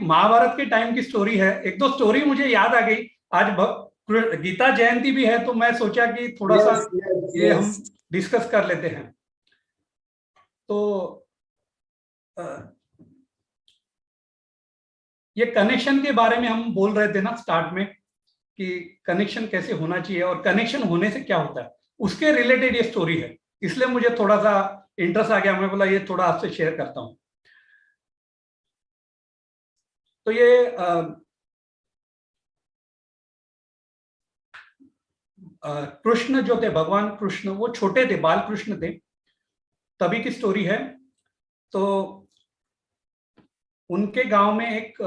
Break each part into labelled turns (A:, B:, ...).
A: महाभारत के टाइम की स्टोरी है। एक दो स्टोरी मुझे याद आ गई। आज गीता जयंती भी है, तो मैं सोचा कि थोड़ा सा
B: यस यस
A: ये
B: यस।
A: हम डिस्कस कर लेते हैं। तो अ, ये कनेक्शन के बारे में हम बोल रहे थे ना स्टार्ट में, कि कनेक्शन कैसे होना चाहिए और कनेक्शन होने से क्या होता है, उसके रिलेटेड ये स्टोरी है। इसलिए मुझे थोड़ा सा इंटरेस्ट आ गया, मैं बोला ये थोड़ा आपसे शेयर करता हूं। तो ये कृष्ण जो थे, भगवान कृष्ण, वो छोटे थे, बाल कृष्ण थे, तभी की स्टोरी है। तो उनके गांव में एक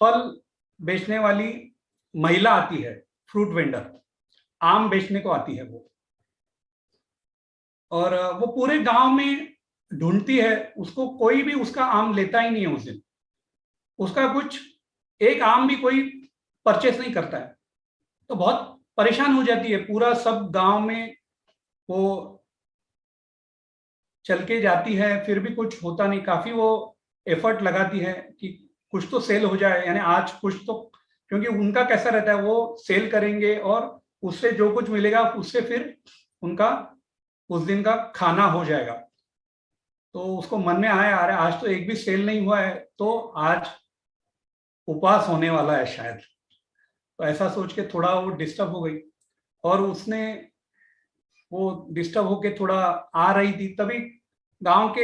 A: फल बेचने वाली महिला आती है, फ्रूट वेंडर, आम बेचने को आती है वो। और वो पूरे गांव में ढूंढती है, उसको कोई भी उसका आम लेता ही नहीं है उस दिन। उसका कुछ एक आम भी कोई परचेस नहीं करता है। तो बहुत परेशान हो जाती है, पूरा सब गांव में वो चल के जाती है, फिर भी कुछ होता नहीं। काफी वो एफर्ट लगाती है कि कुछ तो सेल हो जाए, यानी आज कुछ तो, क्योंकि उनका कैसा रहता है, वो सेल करेंगे और उससे जो कुछ मिलेगा उससे फिर उनका उस दिन का खाना हो जाएगा। तो उसको मन में आया, अरे आज तो एक भी सेल नहीं हुआ है, तो आज उपवास होने वाला है शायद। तो ऐसा सोच के थोड़ा वो डिस्टर्ब हो गई, और उसने वो डिस्टर्ब होके थोड़ा आ रही थी, तभी गांव के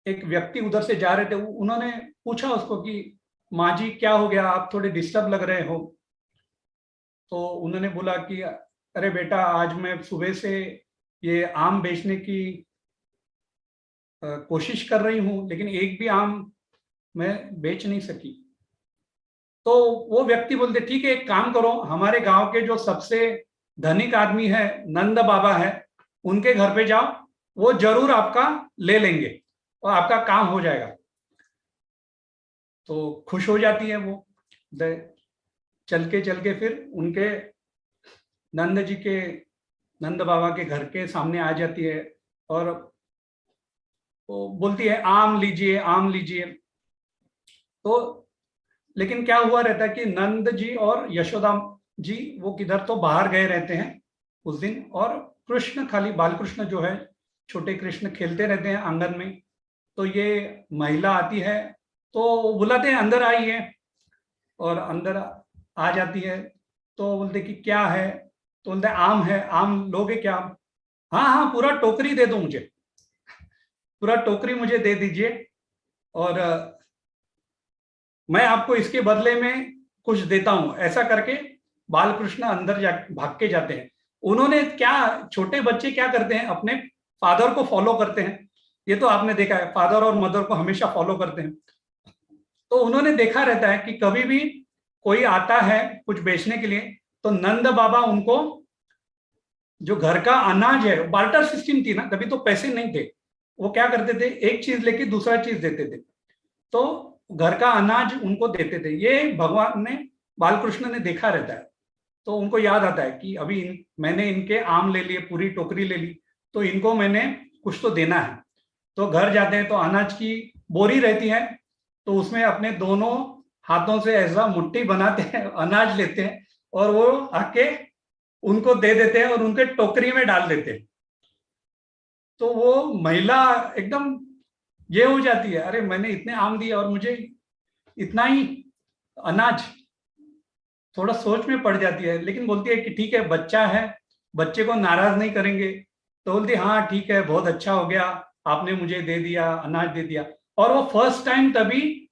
A: एक व्यक्ति उधर से जा रहे थे। उन्होंने पूछा उसको कि माँ जी क्या हो गया, आप थोड़े डिस्टर्ब लग रहे हो। तो उन्होंने बोला कि अरे बेटा, आज मैं सुबह से ये आम बेचने की कोशिश कर रही हूँ, लेकिन एक भी आम मैं बेच नहीं सकी। तो वो व्यक्ति बोलते, ठीक है एक काम करो, हमारे गांव के जो सबसे धनिक आदमी है, नंद बाबा है, उनके घर पे जाओ, वो जरूर आपका ले लेंगे और आपका काम हो जाएगा। तो खुश हो जाती है वो। चल के फिर उनके नंद जी के, नंद बाबा के घर के सामने आ जाती है, और वो बोलती है आम लीजिए, आम लीजिए। तो लेकिन क्या हुआ रहता है कि नंद जी और यशोदा जी वो किधर तो बाहर गए रहते हैं उस दिन, और कृष्ण, खाली बाल कृष्ण जो है, छोटे कृष्ण खेलते रहते हैं आंगन में। तो ये महिला आती है, तो बुलाते हैं अंदर आइए, और अंदर आ जाती है। तो बोलते कि क्या है, तो बोलते आम है, आम लोगे क्या? हाँ हाँ, पूरा टोकरी दे दो मुझे, पूरा टोकरी मुझे दे दीजिए, और मैं आपको इसके बदले में कुछ देता हूं, ऐसा करके बालकृष्ण अंदर जा भाग के जाते हैं। उन्होंने क्या, छोटे बच्चे क्या करते हैं, अपने फादर को फॉलो करते हैं। ये तो आपने देखा है, फादर और मदर को हमेशा फॉलो करते हैं। तो उन्होंने देखा रहता है कि कभी भी कोई आता है कुछ बेचने के लिए, तो नंद बाबा उनको जो घर का अनाज है, बार्टर सिस्टम थी ना, तभी तो पैसे नहीं थे। वो क्या करते थे, एक चीज लेके दूसरा चीज देते थे। तो घर का अनाज उनको देते थे। ये भगवान ने, बालकृष्ण ने देखा रहता है। तो उनको याद आता है कि अभी मैंने इनके आम ले लिए, पूरी टोकरी ले ली, तो इनको मैंने कुछ तो देना है। तो घर जाते हैं तो अनाज की बोरी रहती है, तो उसमें अपने दोनों हाथों से ऐसा मुट्ठी बनाते हैं, अनाज लेते हैं, और वो आके उनको दे देते हैं और उनके टोकरी में डाल देते हैं। तो वो महिला एकदम ये हो जाती है, अरे मैंने इतने आम दिए और मुझे इतना ही अनाज। थोड़ा सोच में पड़ जाती है, लेकिन बोलती है कि ठीक है, बच्चा है, बच्चे को नाराज नहीं करेंगे। तो बोलती है हाँ ठीक है, बहुत अच्छा हो गया, आपने मुझे दे दिया, अनाज दे दिया। और वो फर्स्ट टाइम तभी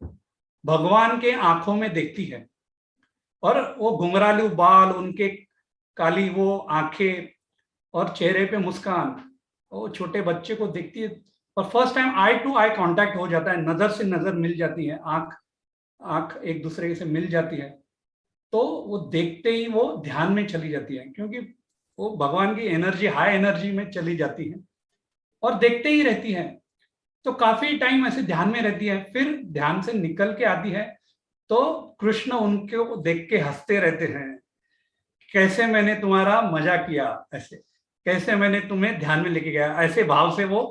A: भगवान के आंखों में देखती है, और वो घुंघरालू बाल, उनके काली वो आंखें, और चेहरे पे मुस्कान, वो छोटे बच्चे को देखती है। और first time eye to eye contact हो जाता है, नजर से नजर मिल जाती है, आंख आंख एक दूसरे से मिल जाती है। तो वो देखते ही वो ध्यान में चली जाती है, क्योंकि वो भगवान की एनर्जी, हाई एनर्जी में चली जाती है, और देखते ही रहती है। तो काफी टाइम ऐसे ध्यान में रहती है, फिर ध्यान से निकल के आती है। तो कृष्ण उनको देख के हंसते रहते हैं, कैसे मैंने तुम्हारा मजा किया, ऐसे कैसे मैंने तुम्हें ध्यान में लेके गया, ऐसे भाव से वो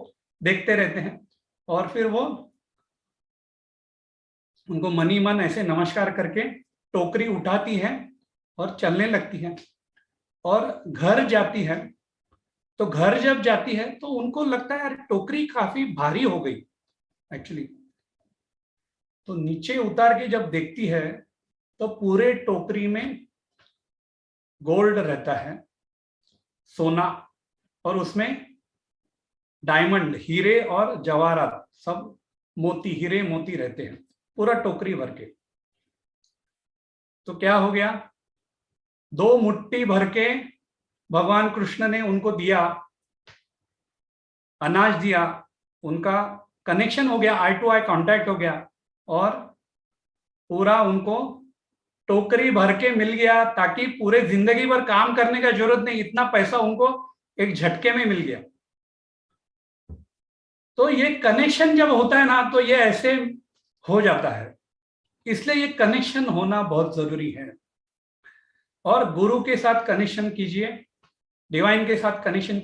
A: देखते रहते हैं। और फिर वो उनको मनी मन ऐसे नमस्कार करके टोकरी उठाती है और चलने लगती है और घर जाती है। तो घर जब जाती है तो उनको लगता है यार टोकरी काफी भारी हो गई एक्चुअली। तो नीचे उतार के जब देखती है तो पूरे टोकरी में गोल्ड रहता है, सोना, और उसमें डायमंड, हीरे और जवाहरात, सब मोती, हीरे मोती रहते हैं पूरा टोकरी भर के। तो क्या हो गया, 2 मुट्ठी भर के भगवान कृष्ण ने उनको दिया, अनाज दिया, उनका कनेक्शन हो गया, आई टू आई कांटेक्ट हो गया, और पूरा उनको टोकरी भर के मिल गया, ताकि पूरे जिंदगी भर काम करने का जरूरत नहीं, इतना पैसा उनको एक झटके में मिल गया। तो ये कनेक्शन जब होता है ना तो ये ऐसे हो जाता है, इसलिए ये कनेक्शन होना बहुत जरूरी है। और गुरु के साथ कनेक्शन कीजिए, डिवाइन के साथ कनेक्शन